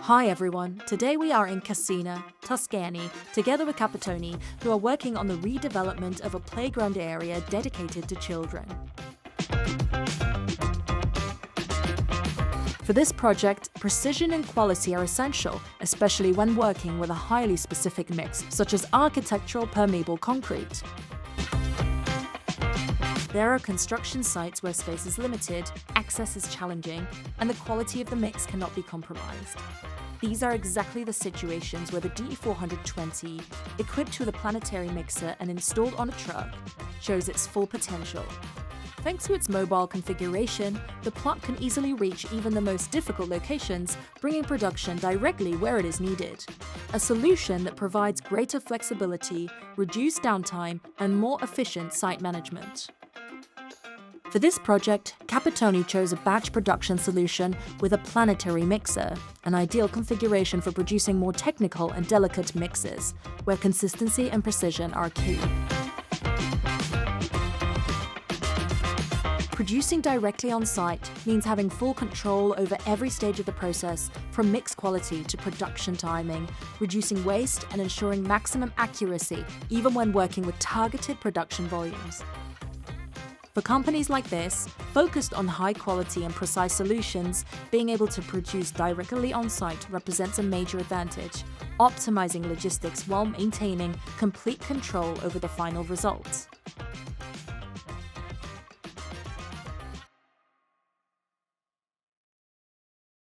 Hi everyone, today we are in Cascina, Tuscany, together with Capitoni, who are working on the redevelopment of a playground area dedicated to children. For this project, precision and quality are essential, especially when working with a highly specific mix, such as architectural permeable concrete. There are construction sites where space is limited, access is challenging, and the quality of the mix cannot be compromised. These are exactly the situations where the 𝗍𝗵𝗲, equipped with a planetary mixer and installed on a truck, shows its full potential. Thanks to its mobile configuration, the plot can easily reach even the most difficult locations, bringing production directly where it is needed. A solution that provides greater flexibility, reduced downtime, and more efficient site management. For this project, Capitoni chose a batch production solution with a planetary mixer, an ideal configuration for producing more technical and delicate mixes, where consistency and precision are key. Producing directly on site means having full control over every stage of the process, from mix quality to production timing, reducing waste and ensuring maximum accuracy, even when working with targeted production volumes. For companies like this, focused on high quality and precise solutions, being able to produce directly on site represents a major advantage, optimizing logistics while maintaining complete control over the final results.